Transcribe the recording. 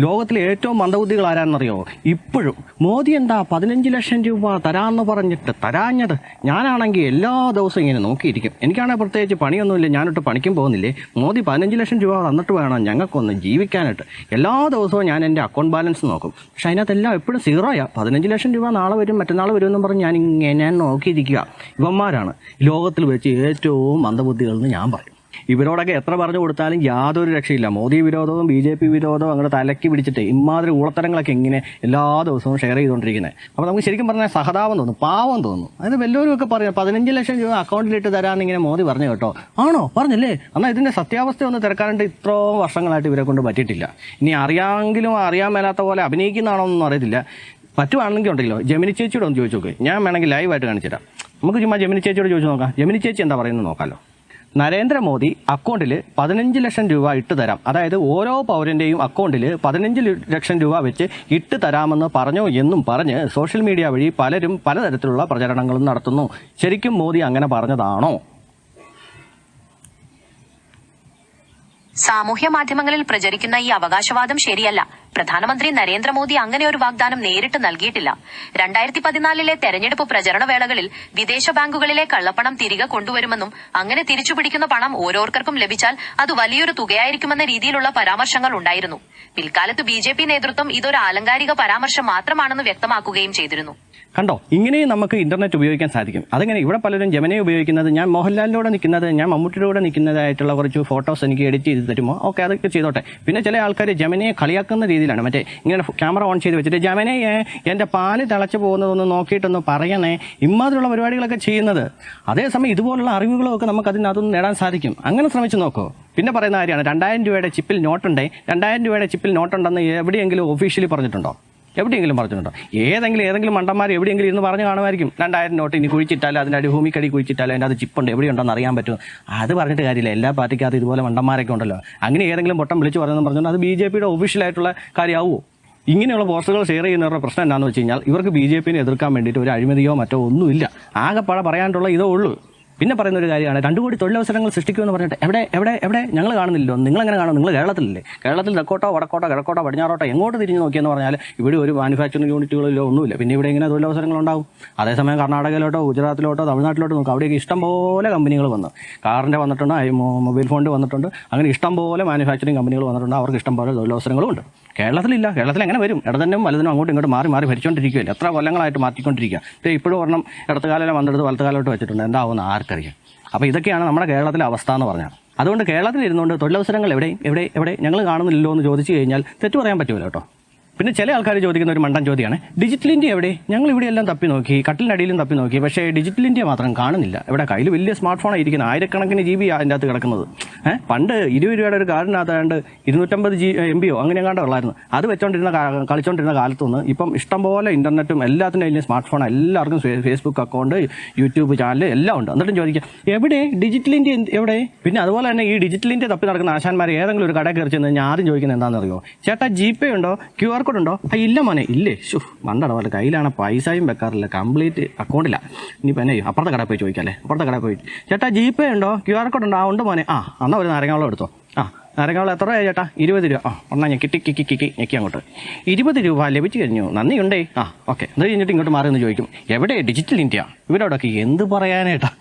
ലോകത്തിലെ ഏറ്റവും മന്ദബുദ്ധികൾ ആരാണെന്നറിയോ? ഇപ്പോഴും മോദി എന്താ 15 ലക്ഷം രൂപ തരാമെന്ന് പറഞ്ഞിട്ട് തരാഞ്ഞത്? ഞാനാണെങ്കിൽ എല്ലാ ദിവസവും ഇങ്ങനെ നോക്കിയിരിക്കും. എനിക്കാണെങ്കിൽ പ്രത്യേകിച്ച് പണിയൊന്നുമില്ല, ഞാനൊട്ട് പണിക്കും പോകുന്നില്ലേ. മോദി 15 ലക്ഷം രൂപ തന്നിട്ട് വേണം ഞങ്ങൾക്കൊന്ന് ജീവിക്കാനായിട്ട്. എല്ലാ ദിവസവും ഞാൻ എൻ്റെ അക്കൗണ്ട് ബാലൻസ് നോക്കും. പക്ഷെ അതിനകത്തെല്ലാം എപ്പോഴും സീറോയാ. 15 ലക്ഷം രൂപ നാളെ വരും മറ്റന്നാൾ വരുമെന്നും പറഞ്ഞ് ഞാനിങ്ങനെ നോക്കിയിരിക്കുക. ഇവന്മാരാണ് ലോകത്തിൽ വെച്ച് ഏറ്റവും മന്ദബുദ്ധികൾ എന്ന് ഞാൻ പറയും. ഇവരോടൊക്കെ എത്ര പറഞ്ഞു കൊടുത്താലും യാതൊരു രക്ഷയില്ല. മോദി വിരോധവും BJP വിരോധവും അങ്ങനെ തലക്കി പിടിച്ചിട്ട് ഇമാതിരി ഊളത്തരങ്ങളൊക്കെ ഇങ്ങനെ എല്ലാ ദിവസവും ഷെയർ ചെയ്തുകൊണ്ടിരിക്കുന്നത്. അപ്പോൾ നമുക്ക് ശരിക്കും പറഞ്ഞാൽ സഹതാപം തോന്നും, പാവം തോന്നും. അതായത് വല്ലവരും ഒക്കെ പറയാം 15 ലക്ഷം രൂപ അക്കൗണ്ടിലിട്ട് തരാമെന്ന് ഇങ്ങനെ മോദി പറഞ്ഞു കേട്ടോ. ആണോ? പറഞ്ഞല്ലേ? എന്നാൽ ഇതിൻ്റെ സത്യാവസ്ഥ ഒന്ന് തിരക്കാനായിട്ട് ഇത്രയും വർഷങ്ങളായിട്ട് ഇവരെ കൊണ്ട് പറ്റിയിട്ടില്ല. ഇനി അറിയാമെങ്കിലും അറിയാൻ മേലാത്ത പോലെ അഭിനയിക്കുന്നതാണോ എന്നൊന്നും അറിയത്തില്ല. പറ്റുവാണെങ്കിൽ ഉണ്ടല്ലോ ജെമിനി ചേച്ചിയോട് ഒന്ന് ചോദിച്ചു നോക്ക്. ഞാൻ വേണമെങ്കിൽ ലൈവായിട്ട് കാണിച്ചു തരാം. നമുക്ക് ചുമ്മാ ജെമിനി ചേച്ചിയോട് ചോദിച്ചു നോക്കാം. ജെമിനി ചേച്ചി എന്താ പറയുന്നത് നോക്കാമല്ലോ. നരേന്ദ്രമോദി അക്കൗണ്ടിൽ 15 ലക്ഷം രൂപ ഇട്ട് തരാം, അതായത് ഓരോ പൗരൻ്റെയും അക്കൗണ്ടിൽ 15 ലക്ഷം രൂപ വെച്ച് ഇട്ട് തരാമെന്ന് പറഞ്ഞു എന്നും പറഞ്ഞ് സോഷ്യൽ മീഡിയ വഴി പലരും പലതരത്തിലുള്ള പ്രചരണങ്ങളും നടത്തുന്നു. ശരിക്കും മോദി അങ്ങനെ പറഞ്ഞതാണോ? സാമൂഹ്യ മാധ്യമങ്ങളിൽ പ്രചരിക്കുന്ന ഈ അവകാശവാദം ശരിയല്ല. പ്രധാനമന്ത്രി നരേന്ദ്രമോദി അങ്ങനെ ഒരു വാഗ്ദാനം നേരിട്ട് നൽകിയിട്ടില്ല. 2014 തെരഞ്ഞെടുപ്പ് പ്രചരണ വേളകളിൽ വിദേശ ബാങ്കുകളിലെ കള്ളപ്പണം തിരികെ കൊണ്ടുവരുമെന്നും അങ്ങനെ തിരിച്ചുപിടിക്കുന്ന പണം ഓരോരുത്തർക്കും ലഭിച്ചാൽ അത് വലിയൊരു തുകയായിരിക്കുമെന്ന രീതിയിലുള്ള പരാമർശങ്ങൾ ഉണ്ടായിരുന്നു. പിൽക്കാലത്ത് BJP നേതൃത്വം ഇതൊരു ആലങ്കാരിക പരാമർശം മാത്രമാണെന്ന് വ്യക്തമാക്കുകയും ചെയ്തിരുന്നു. കണ്ടോ, ഇങ്ങനെയും നമുക്ക് ഇന്റർനെറ്റ് ഉപയോഗിക്കാൻ സാധിക്കും. അതെങ്ങനെ? ഇവിടെ പലരും ജെമിനി ഉപയോഗിക്കുന്നത്, ഞാൻ മോഹൻലാലിൻ്റെ കൂടെ നിൽക്കുന്നത്, ഞാൻ മമ്മൂട്ടിയുടെ കൂടെ നിൽക്കുന്നതായിട്ടുള്ള കുറച്ച് ഫോട്ടോസ് എനിക്ക് എഡിറ്റ് ചെയ്ത് തരുമോ? ഓക്കെ, അതൊക്കെ ചെയ്തോട്ടെ. പിന്നെ ചില ആൾക്കാർ ജെമിനിയെ കളിയാക്കുന്ന രീതിയിലാണ്, മറ്റേ ഇങ്ങനെ ക്യാമറ ഓൺ ചെയ്ത് വെച്ചിട്ട് ജെമിനിയെ എൻ്റെ പാല് തിളച്ച് പോകുന്നതൊന്ന് നോക്കിയിട്ടൊന്ന് പറയണേ, ഇമാതിരിയുള്ള പരിപാടികളൊക്കെ ചെയ്യുന്നത്. അതേസമയം ഇതുപോലുള്ള അറിവുകളൊക്കെ നമുക്ക് അതിനകത്തൊന്ന് നേടാൻ സാധിക്കും. അങ്ങനെ ശ്രമിച്ചു നോക്കൂ. പിന്നെ പറയുന്ന കാര്യമാണ് 2000 രൂപയുടെ ചിപ്പിൽ നോട്ടുണ്ടേ, 2000 രൂപയുടെ ചിപ്പിൽ നോട്ടുണ്ടെന്ന് എവിടെയെങ്കിലും ഒഫീഷ്യലി പറഞ്ഞിട്ടുണ്ടോ? എവിടെയെങ്കിലും പറഞ്ഞിട്ടുണ്ടോ? ഏതെങ്കിലും മണ്ടന്മാർ എവിടെയെങ്കിലും ഇരുന്ന് പറഞ്ഞു കാണുമായിരിക്കും. 2000 നോട്ട് ഇനി കുഴിച്ചിട്ടാലും അതിൻ്റെ ഭൂമിക്കടി കുഴിച്ചിട്ടാലും അതിൻ്റെ അത് ചിപ്പുണ്ട് എവിടെയുണ്ടെന്ന് അറിയാൻ പറ്റും. അത് പറഞ്ഞിട്ട് കാര്യമില്ല. എല്ലാ പാർട്ടിക്കകത്ത് ഇതുപോലെ മണ്ടന്മാരൊക്കെ ഉണ്ടല്ലോ. അങ്ങനെ ഏതെങ്കിലും പൊട്ടം വിളിച്ച് പറയുന്നത് പറഞ്ഞുകൊണ്ട് അത് BJPയുടെ ഒഫീഷ്യലായിട്ടുള്ള കാര്യമാവുമോ? ഇങ്ങനെയുള്ള പോസ്റ്ററുകൾ ഷെയർ ചെയ്യുന്നവരുടെ പ്രശ്നം എന്താണെന്ന് വെച്ച് കഴിഞ്ഞാൽ ഇവർക്ക് BJPനെ എതിർക്കാൻ വേണ്ടിയിട്ട് ഒരു അഴിമതിയോ മറ്റോ ഒന്നുമില്ല. ആകെപ്പാടെ പറയാനുള്ള ഇതേ ഉള്ളൂ. പിന്നെ പറയുന്ന ഒരു കാര്യമാണ് 2 കോടി തൊഴിലവസരങ്ങൾ സൃഷ്ടിക്കുമെന്ന് പറഞ്ഞിട്ട് എവിടെ ഞങ്ങൾ കാണുന്നില്ലോ. നിങ്ങളെങ്ങനെ കാണും? നിങ്ങൾ കേരളത്തിലല്ലേ? കേരളത്തിൽ തെക്കോട്ടോ വടക്കോട്ടോ കിഴക്കോട്ടോ പടിഞ്ഞാറോട്ടോ എങ്ങോട്ട് തിരിഞ്ഞ് നോക്കിയെന്ന് പറഞ്ഞാൽ ഇവിടെ ഒരു മാനുഫാക്ചറിംഗ് യൂണിറ്റുകളിലോ ഒന്നുമില്ല. പിന്നെ ഇവിടെ ഇങ്ങനെ തൊഴിലവസരങ്ങളുണ്ടാവും. അതേസമയം കർണാടകയിലോട്ടോ ഗുജറാത്തിലോട്ടോ തമിഴ്നാട്ടിലോട്ടോ നോക്കാം, അവിടെയൊക്കെ ഇഷ്ടംപോലെ കമ്പനികൾ വന്നു. കാറിൻ്റെ വന്നിട്ടുണ്ട്, മൊബൈൽ ഫോണിൻ്റെ വന്നിട്ടുണ്ട്, അങ്ങനെ ഇഷ്ടംപോലെ മാനുഫാക്ചറിംഗ് കമ്പനികൾ വന്നിട്ടുണ്ട്. അവർക്ക് ഇഷ്ടംപോലെ തൊഴിലവസരങ്ങളും ഉണ്ട്. കേരളത്തിലില്ല. കേരളത്തിൽ എങ്ങനെ വരും? ഇടതന്നും വലതിനും അങ്ങോട്ടും ഇങ്ങോട്ട് മാറി ഭരിച്ചുകൊണ്ടിരിക്കുകയല്ലേ. എത്ര കൊല്ലങ്ങളായിട്ട് മാറ്റിക്കൊണ്ടിരിക്കുക. ഇപ്പോഴും ഒരെണ്ണം ഇടത്തുകാലം വന്നെടുത്ത് വലത്തുകാലോട്ട് വെച്ചിട്ടുണ്ട്. എന്താവുമെന്ന് ആർക്കറിയാം. അപ്പോൾ ഇതൊക്കെയാണ് നമ്മുടെ കേരളത്തിലെ അവസ്ഥ എന്ന് പറഞ്ഞാൽ. അതുകൊണ്ട് കേരളത്തിൽ ഇരുന്നുകൊണ്ട് തൊഴിലവസരങ്ങൾ എവിടെ ഞങ്ങൾ കാണുന്നില്ലല്ലോ എന്ന് ചോദിച്ചു കഴിഞ്ഞാൽ തെറ്റു പറയാൻ പറ്റുമല്ലോ കേട്ടോ. പിന്നെ ചില ആൾക്കാർ ചോദിക്കുന്ന ഒരു മണ്ടൻ ചോദ്യമാണ്, ഡിജിറ്റൽ ഇന്ത്യ എവിടെ? ഞങ്ങൾ ഇവിടെ എല്ലാം തപ്പി നോക്കി, കട്ടിലിനടിയിലും തപ്പി നോക്കി, പക്ഷേ ഡിജിറ്റൽ ഇന്ത്യ മാത്രം കാണുന്നില്ല. ഇവിടെ കയ്യിൽ വലിയ സ്മാർട്ട് ഫോണാണ് ഇരിക്കുന്നത്, ആയിരക്കണക്കിന് GB അതിൻ്റെ അകത്ത് കിടക്കുന്നത്. പണ്ട് 20 രൂപയുടെ ഒരു കാർഡിനകത്താണ്ട് 250 MB അങ്ങനെ എങ്ങാണ്ട് ഉള്ളായിരുന്നു. അത് കളിച്ചുകൊണ്ടിരുന്ന കാലത്തുനിന്ന് ഇപ്പം ഇഷ്ടംപോലെ ഇൻ്റർനെറ്റും എല്ലാത്തിനും അതിൻ്റെ സ്മാർട്ട് ഫോൺ, എല്ലാവർക്കും ഫേസ്ബുക്ക് അക്കൗണ്ട്, യൂട്യൂബ് ചാനൽ എല്ലാം ഉണ്ട്. എന്നിട്ടും ചോദിക്കാം എവിടെ ഡിജിറ്റൽ ഇന്ത്യ എവിടെ? പിന്നെ അതുപോലെ തന്നെ ഈ ഡിജിറ്റൽ ഇന്ത്യ തപ്പി നടക്കുന്ന ആശാന്മാർ ഏതെങ്കിലും ഒരു കടയിൽ കയറി ചെന്ന് ഞാൻ ആദ്യം ചോദിക്കുന്നത് എന്താണെന്ന് അറിയോ? ചേട്ടാ GPay ഉണ്ടോ? QR കോഡ് ഉണ്ടോ? ഇല്ല മോനെ, ഇല്ലേ. മണ്ടട പോലെ കയ്യിലാണ് പൈസയും വെക്കാറില്ല, കംപ്ലീറ്റ് അക്കൗണ്ടില്ല. ഇനിയിപ്പോൾ എന്നെ അപ്പുറത്തെ കടയിൽ പോയി ചോദിക്കാമല്ലേ? അപ്പുറത്തെ കടയിൽ പോയി ചേട്ടാ GPay ഉണ്ടോ? QR കോഡ് ഉണ്ടോ? ഉണ്ട് മോനെ. എന്നാൽ ഒരു നാരങ്ങാവെള്ളം എടുത്തോ. നാരങ്ങാവെള്ളം എത്ര രൂപ ചേട്ടാ? 20 രൂപ. ഒന്നാ ഞെക്കി അങ്ങോട്ട് 20 രൂപ ലഭിച്ചു കഴിഞ്ഞു, നന്ദിയുണ്ടേ. ഓക്കെ. അത് കഴിഞ്ഞിട്ട് ഇങ്ങോട്ട് മാറി എന്ന് ചോദിക്കും എവിടെ ഡിജിറ്റൽ ഇന്ത്യ? ഇവരോടൊക്കെ എന്ത് പറയാനായിട്ടാ?